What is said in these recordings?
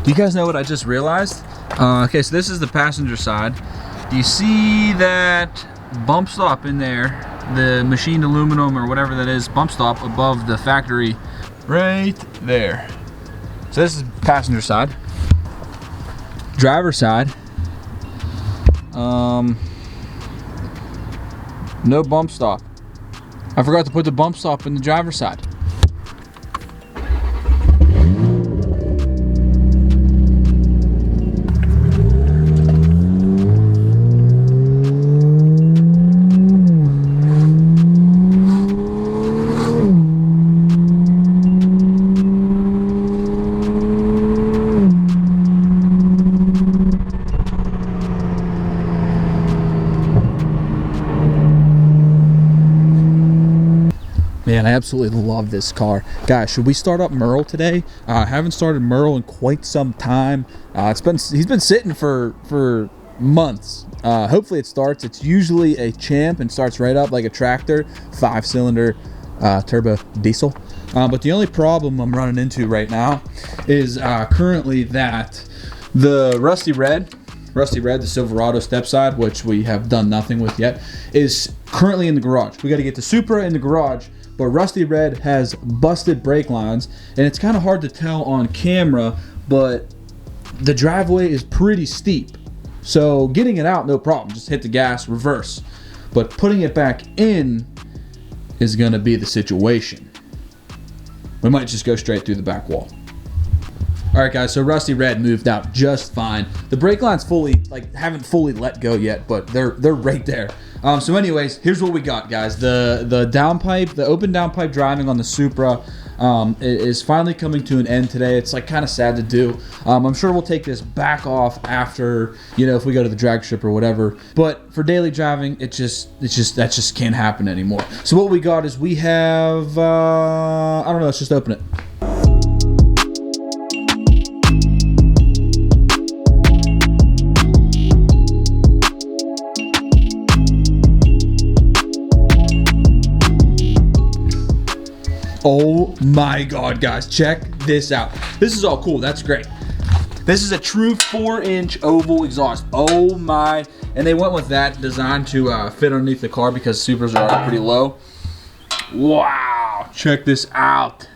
You guys know what I just realized? Okay, so this is the passenger side. Do you see that bump stop in there? The machined aluminum or whatever that is, bump stop above the factory, right there. So this is passenger side. Driver side. No bump stop. I forgot to put the bump stop in the driver's side. Man, I absolutely love this car. Guys, should we start up Merle today? I haven't started Merle in quite some time. He's been sitting for months. Hopefully it starts. It's usually a champ and starts right up like a tractor, 5-cylinder turbo diesel. But the only problem I'm running into right now is currently that the Rusty Red, the Silverado step side, which we have done nothing with yet, is currently in the garage. We got to get the Supra in the garage. But Rusty Red has busted brake lines, and it's kind of hard to tell on camera, but the driveway is pretty steep. So getting it out, no problem. Just hit the gas, reverse. But putting it back in is going to be the situation. We might just go straight through the back wall. All right, guys, so Rusty Red moved out just fine. The brake lines haven't fully let go yet, but they're right there. So anyways, here's what we got, guys. The downpipe, the open downpipe driving on the Supra is finally coming to an end today. It's like kind of sad to do. I'm sure we'll take this back off after, if we go to the drag strip or whatever. But for daily driving, that just can't happen anymore. So what we got is we have, I don't know, let's just open it. Oh my God, guys, check this out. This is all cool, that's great. This is a true 4-inch oval exhaust. Oh my, and they went with that design to fit underneath the car because Supras are already pretty low. Wow, check this out.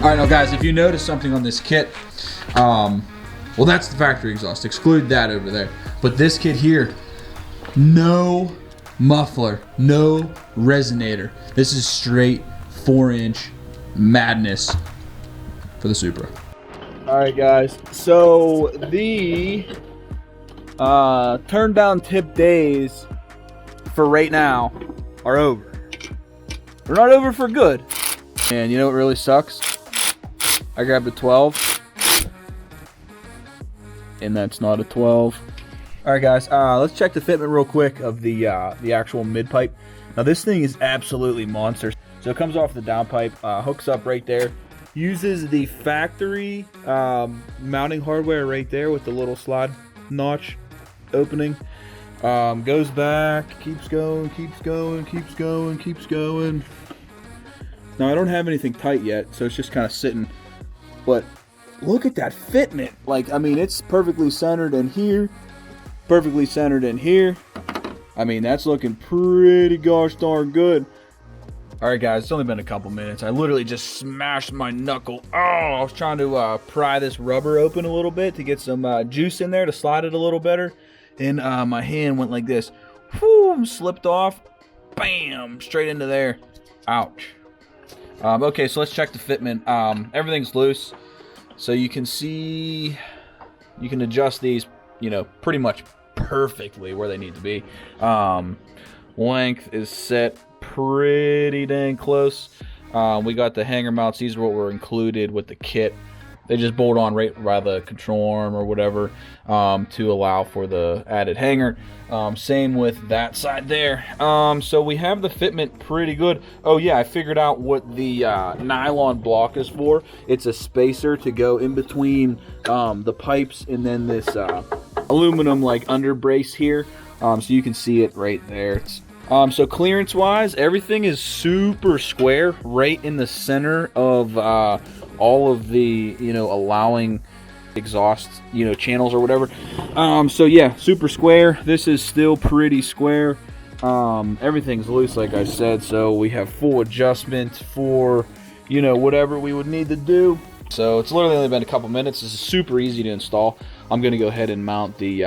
All right, now guys, if you notice something on this kit, well, that's the factory exhaust. Exclude that over there. But this kit here, no muffler, no resonator. This is straight 4-inch madness for the Supra. All right, guys. So the turn down tip days for right now are over. They're not over for good. And you know what really sucks? I grabbed a 12, and that's not a 12. All right, guys, let's check the fitment real quick of the actual mid pipe. Now this thing is absolutely monster. So it comes off the downpipe, hooks up right there, uses the factory mounting hardware right there with the little slide notch opening. Goes back, keeps going, keeps going, keeps going, keeps going. Now I don't have anything tight yet, so it's just kind of sitting. But look at that fitment. Like, I mean, it's perfectly centered in here. Perfectly centered in here. I mean, that's looking pretty gosh darn good. All right, guys, it's only been a couple minutes. I literally just smashed my knuckle. Oh, I was trying to pry this rubber open a little bit to get some juice in there to slide it a little better. And my hand went like this. Whew, slipped off. Bam, straight into there. Ouch. Okay, so let's check the fitment. Everything's loose, so you can see, you can adjust these, pretty much perfectly where they need to be. Length is set pretty dang close. We got the hanger mounts. These are what were included with the kit they just bolt on right by the control arm or whatever, to allow for the added hanger. Same with that side there. So we have the fitment pretty good. Oh yeah, I figured out what the nylon block is for. It's a spacer to go in between the pipes and then this aluminum like under brace here. So you can see it right there. So clearance wise, everything is super square right in the center of all of the, you know, allowing exhaust, you know, channels or whatever. So yeah, super square. This is still pretty square. Everything's loose, like I said, so we have full adjustment for, you know, whatever we would need to do. So it's literally only been a couple minutes. This is super easy to install. I'm going to go ahead and mount the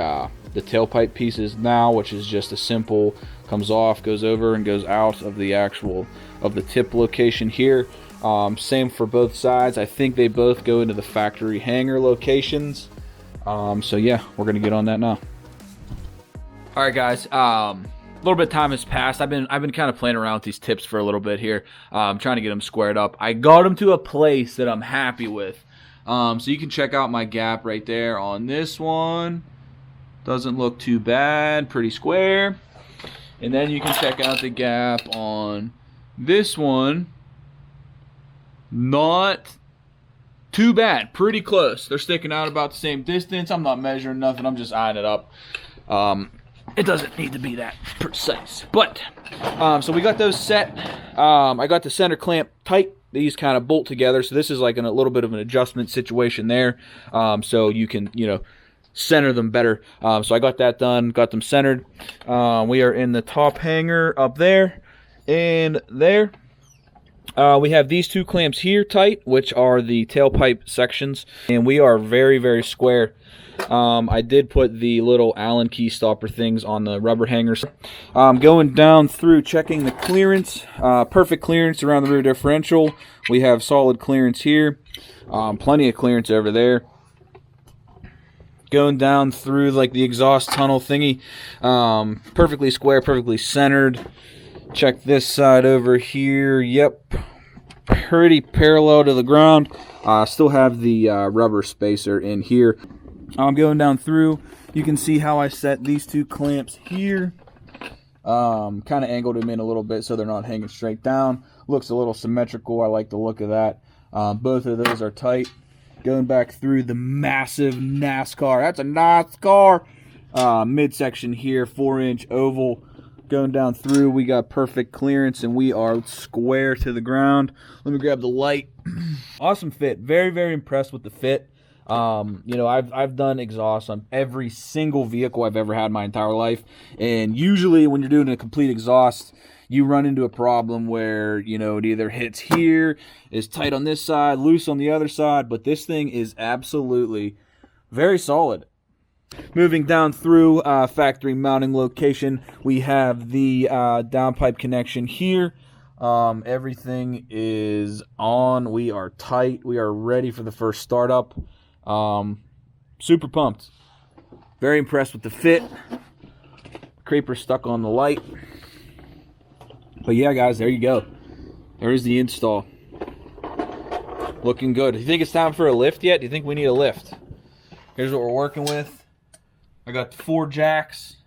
tailpipe pieces now, which is just a simple, comes off, goes over, and goes out of the actual, of the tip location here. Same for both sides. I think they both go into the factory hanger locations. So yeah, we're gonna get on that now. All right, guys. A little bit of time has passed. I've been kind of playing around with these tips for a little bit here, trying to get them squared up. I got them to a place that I'm happy with. So you can check out my gap right there on this one. Doesn't look too bad, pretty square. And then you can check out the gap on this one. Not too bad, pretty close. They're sticking out about the same distance. I'm not measuring nothing, I'm just eyeing it up. It doesn't need to be that precise. But, so we got those set. I got the center clamp tight. These kind of bolt together. So this is like a little bit of an adjustment situation there. So you can, you know, center them better. So I got that done, got them centered. We are in the top hanger up there and there. We have these two clamps here tight, which are the tailpipe sections, and we are very, very square. I did put the little Allen key stopper things on the rubber hangers. Going down through, checking the clearance. Perfect clearance around the rear differential. We have solid clearance here. Plenty of clearance over there. Going down through like the exhaust tunnel thingy. Perfectly square, perfectly centered. Check this side over here. Yep, pretty parallel to the ground. Still have the rubber spacer in here. I'm going down through. You can see how I set these two clamps here. Kind of angled them in a little bit so they're not hanging straight down. Looks a little symmetrical. I like the look of that. Both of those are tight. Going back through the massive NASCAR. That's a NASCAR. Midsection here, 4-inch oval. Going down through, we got perfect clearance and we are square to the ground. Let me grab the light. Awesome fit. Very, very impressed with the fit. You know, I've done exhaust on every single vehicle I've ever had my entire life, and usually when you're doing a complete exhaust, you run into a problem where, you know, it either hits here, is tight on this side, loose on the other side, but this thing is absolutely very solid. Moving down through factory mounting location, we have the downpipe connection here. Everything is on. We are tight. We are ready for the first startup. Super pumped. Very impressed with the fit. Creeper stuck on the light. But yeah, guys, there you go. There's the install. Looking good. Do you think it's time for a lift yet? Do you think we need a lift? Here's what we're working with. I got 4 jacks,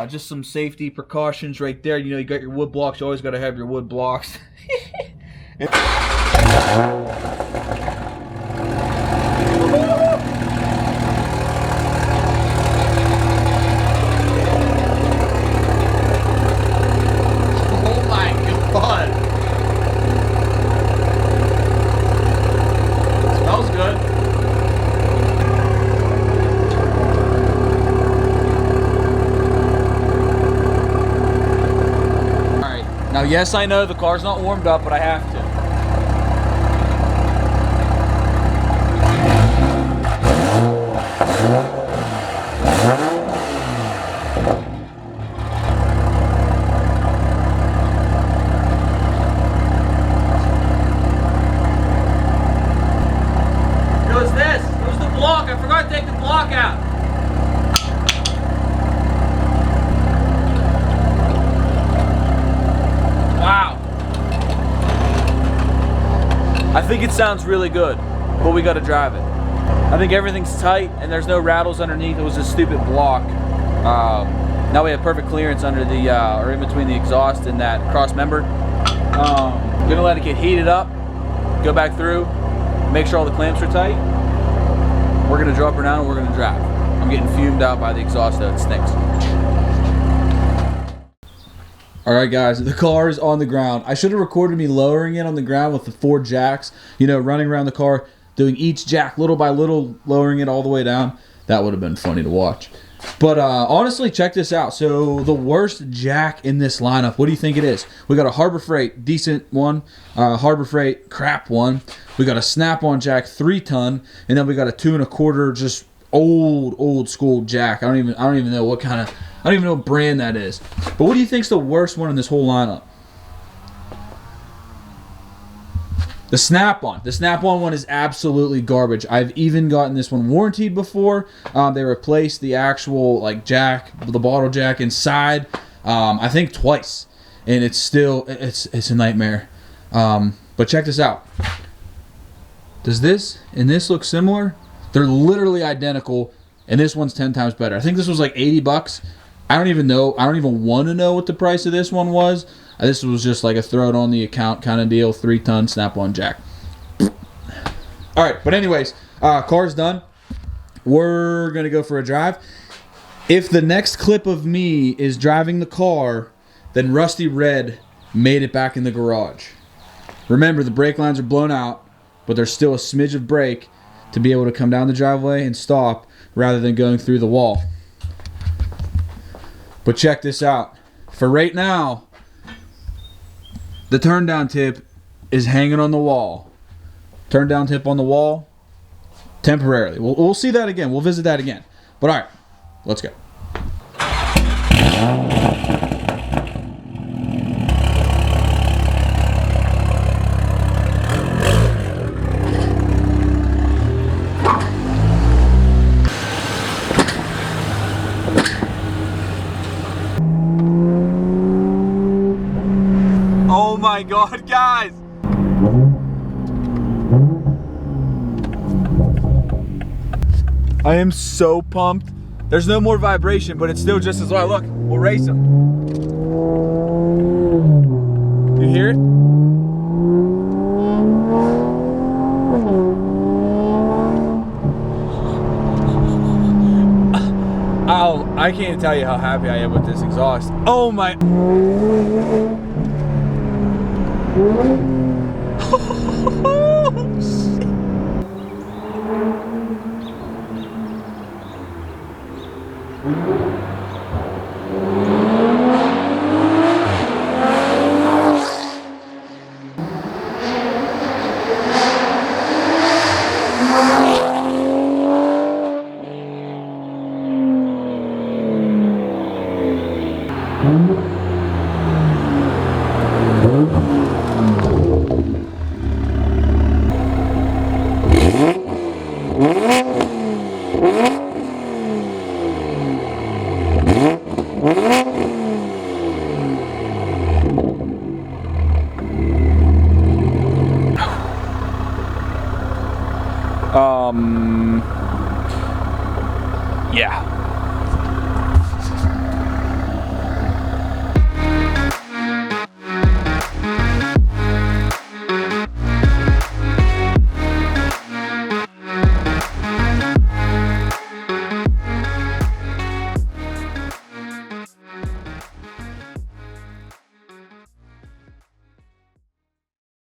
just some safety precautions right there. You know, you got your wood blocks. You always got to have your wood blocks. Oh my God. It smells good. Now, yes, I know the car's not warmed up, but I have to. It was this. It was the block. I forgot to take the block out. Wow. I think it sounds really good. but we got to drive it. I think everything's tight and there's no rattles underneath. It was a stupid block. Now we have perfect clearance under the, or in between the exhaust and that cross member. Gonna let it get heated up, go back through, make sure all the clamps are tight. We're gonna drop her down and we're gonna drive. I'm getting fumed out by the exhaust though, it stinks. All right, guys, the car is on the ground. I should have recorded me lowering it on the ground with the 4 jacks, you know, running around the car, doing each jack little by little, lowering it all the way down. That would have been funny to watch. But honestly, check this out. So the worst jack in this lineup, what do you think it is? We got a Harbor Freight, decent one. Harbor Freight, crap one. We got a Snap-on jack, 3-ton, and then we got a 2 1/4, just old school jack. I don't even know what kind of, I don't even know what brand that is. But what do you think's the worst one in this whole lineup? The Snap-on. The Snap-on one is absolutely garbage. I've even gotten this one warranted before. They replaced the actual like jack, the bottle jack inside, I think twice, and it's still it's a nightmare. But check this out. Does this and this look similar? They're literally identical, and this one's 10 times better. I think this was like 80 bucks. I don't even know. I don't even want to know what the price of this one was. This was just like a throw it on the account kind of deal. 3-ton Snap-on jack. All right, but anyways, car's done. We're gonna go for a drive. If the next clip of me is driving the car, then Rusty Red made it back in the garage. Remember, the brake lines are blown out, but there's still a smidge of brake to be able to come down the driveway and stop rather than going through the wall. But check this out. For right now, the turn down tip is hanging on the wall. Turn down tip on the wall temporarily. We'll see that again. We'll visit that again. But all right, let's go. Oh my God, guys! I am so pumped. There's no more vibration, but it's still just as loud. Look, we'll race them. You hear it? Oh, I can't tell you how happy I am with this exhaust. Oh my. Yeah.